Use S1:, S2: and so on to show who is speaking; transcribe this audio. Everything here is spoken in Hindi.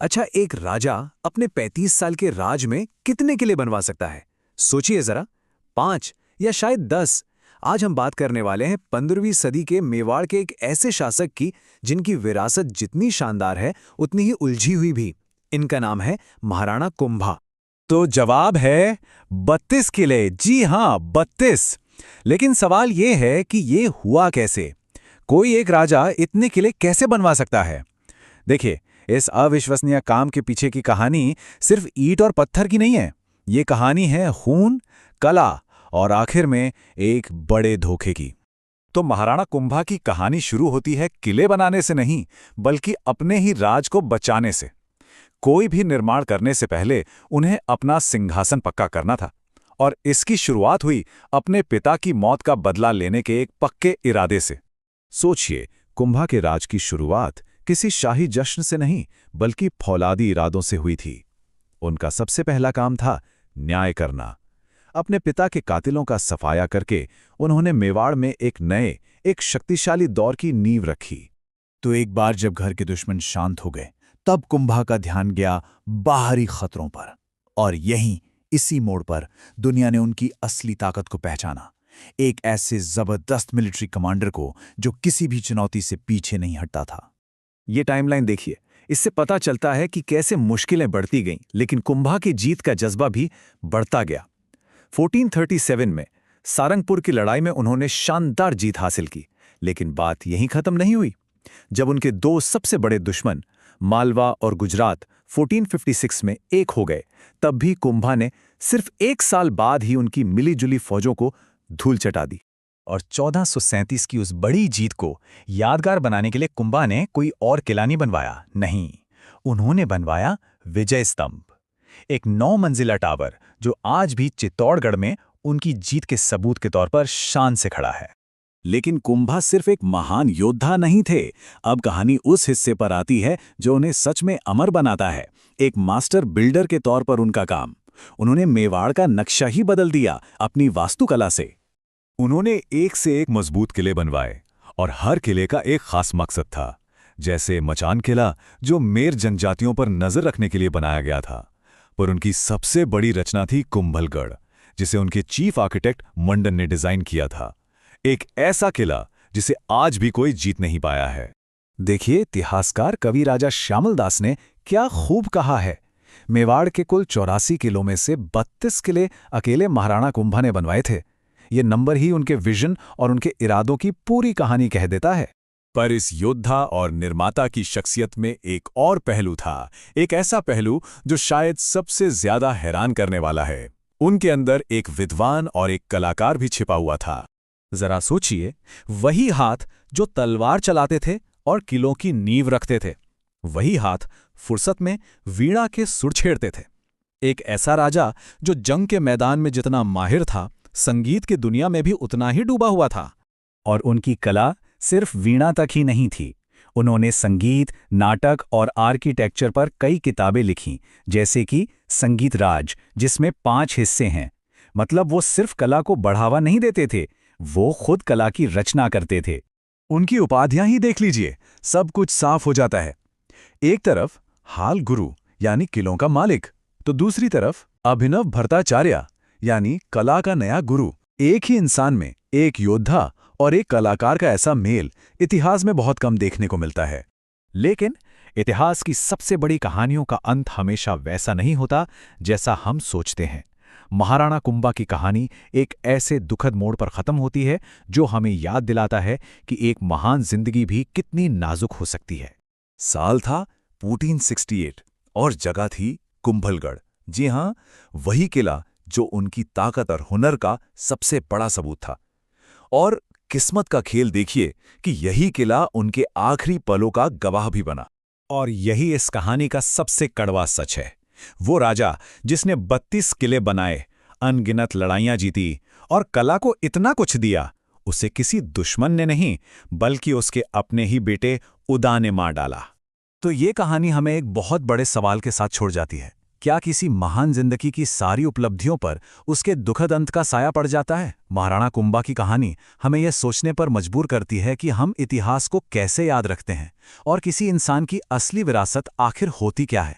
S1: अच्छा, एक राजा अपने 35 साल के राज में कितने किले बनवा सकता है? सोचिए जरा। 5 या शायद 10। आज हम बात करने वाले हैं 15वीं सदी के मेवाड़ के एक ऐसे शासक की जिनकी विरासत जितनी शानदार है उतनी ही उलझी हुई भी। इनका नाम है महाराणा कुंभा।
S2: तो जवाब है 32 किले। जी हां, 32। लेकिन सवाल ये है कि ये हुआ कैसे? कोई एक राजा इतने किले कैसे बनवा सकता है? देखिए, इस अविश्वसनीय काम के पीछे की कहानी सिर्फ ईंट और पत्थर की नहीं है। ये कहानी है खून, कला और आखिर में एक बड़े धोखे की। तो महाराणा कुंभा की कहानी शुरू होती है किले बनाने से नहीं, बल्कि अपने ही राज को बचाने से। कोई भी निर्माण करने से पहले उन्हें अपना सिंहासन पक्का करना था, और इसकी शुरुआत हुई अपने पिता की मौत का बदला लेने के एक पक्के इरादे से। सोचिए, कुंभा के राज की शुरुआत किसी शाही जश्न से नहीं, बल्कि फौलादी इरादों से हुई थी। उनका सबसे पहला काम था न्याय करना। अपने पिता के कातिलों का सफाया करके उन्होंने मेवाड़ में एक शक्तिशाली दौर की नींव रखी। तो एक बार जब घर के दुश्मन शांत हो गए, तब कुंभा का ध्यान गया बाहरी खतरों पर। और इसी मोड़ पर दुनिया ने उनकी असली ताकत को पहचाना। एक ऐसे जबरदस्त मिलिट्री कमांडर को जो किसी भी चुनौती से पीछे नहीं हटता था।
S1: ये टाइमलाइन देखिए। इससे पता चलता है कि कैसे मुश्किलें बढ़ती गईं, लेकिन कुंभा की जीत का जज्बा भी बढ़ता गया। 1437 में सारंगपुर की लड़ाई में उन्होंने शानदार जीत हासिल की। लेकिन बात यहीं खत्म नहीं हुई। जब उनके दो सबसे बड़े दुश्मन मालवा और गुजरात 1456 में एक हो गए, तब भी कुंभा ने सिर्फ 1 साल बाद ही उनकी मिलीजुली फौजों को धूल चटा दी।
S2: और 1437 की उस बड़ी जीत को यादगार बनाने के लिए कुंभा ने कोई और किला नहीं बनवाया। नहीं, उन्होंने बनवाया विजय स्तंभ, एक 9 मंजिला टावर जो आज भी चित्तौड़गढ़ में उनकी जीत के सबूत के तौर पर शान से खड़ा है।
S1: लेकिन कुंभा सिर्फ एक महान योद्धा नहीं थे। अब कहानी उस हिस्से पर आती है जो उन्हें सच में अमर बनाता है। एक मास्टर बिल्डर के तौर पर उनका काम। उन्होंने मेवाड़ का नक्शा ही बदल दिया अपनी वास्तुकला से।
S2: उन्होंने एक से एक मजबूत किले बनवाए, और हर किले का एक खास मकसद था। जैसे मचान किला, जो मेर जनजातियों पर नजर रखने के लिए बनाया गया था। पर उनकी सबसे बड़ी रचना थी कुंभलगढ़, जिसे उनके चीफ आर्किटेक्ट मंडन ने डिजाइन किया था। एक ऐसा किला जिसे आज भी कोई जीत नहीं पाया है। देखिए, इतिहासकार कवि राजा श्यामल दास ने क्या खूब कहा है। मेवाड़ के कुल 84 किलों में से 32 किले अकेले महाराणा कुंभा ने बनवाए थे। ये नंबर ही उनके विजन और उनके इरादों की पूरी कहानी कह देता है। पर इस योद्धा और निर्माता की शख्सियत में एक और पहलू था, एक ऐसा पहलू जो शायद सबसे ज्यादा हैरान करने वाला है। उनके अंदर एक विद्वान और एक कलाकार भी छिपा हुआ था। जरा सोचिए, वही हाथ जो तलवार चलाते थे और किलों की नींव रखते थे, वही हाथ फुर्सत में वीणा के सुर छेड़ते थे। एक ऐसा राजा जो जंग के मैदान में जितना माहिर था, संगीत की दुनिया में भी उतना ही डूबा हुआ था। और उनकी कला सिर्फ वीणा तक ही नहीं थी। उन्होंने संगीत, नाटक और आर्किटेक्चर पर कई किताबें लिखीं, जैसे कि संगीत राज, जिसमें 5 हिस्से हैं। मतलब वो सिर्फ कला को बढ़ावा नहीं देते थे, वो खुद कला की रचना करते थे। उनकी उपाधियां ही देख लीजिए, सब कुछ साफ हो जाता है। एक तरफ हाल गुरु यानी किलों का मालिक, तो दूसरी तरफ अभिनव भट्टाचार्य यानी कला का नया गुरु। एक ही इंसान में एक योद्धा और एक कलाकार का ऐसा मेल इतिहास में बहुत कम देखने को मिलता है। लेकिन इतिहास की सबसे बड़ी कहानियों का अंत हमेशा वैसा नहीं होता जैसा हम सोचते हैं। महाराणा कुंभा की कहानी एक ऐसे दुखद मोड़ पर खत्म होती है जो हमें याद दिलाता है कि एक महान जिंदगी भी कितनी नाजुक हो सकती है। साल था 1468 और जगह थी कुंभलगढ़। जी हां, वही किला जो उनकी ताकत और हुनर का सबसे बड़ा सबूत था। और किस्मत का खेल देखिए कि यही किला उनके आखिरी पलों का गवाह भी बना। और यही इस कहानी का सबसे कड़वा सच है। वो राजा जिसने 32 किले बनाए, अनगिनत लड़ाइयां जीती और कला को इतना कुछ दिया, उसे किसी दुश्मन ने नहीं, बल्कि उसके अपने ही बेटे उदा ने मार डाला। तो ये कहानी हमें एक बहुत बड़े सवाल के साथ छोड़ जाती है।
S1: क्या किसी महान जिंदगी की सारी उपलब्धियों पर उसके दुखद अंत का साया पड़ जाता है? महाराणा कुंभा की कहानी हमें यह सोचने पर मजबूर करती है कि हम इतिहास को कैसे याद रखते हैं और किसी इंसान की असली विरासत आखिर होती क्या है।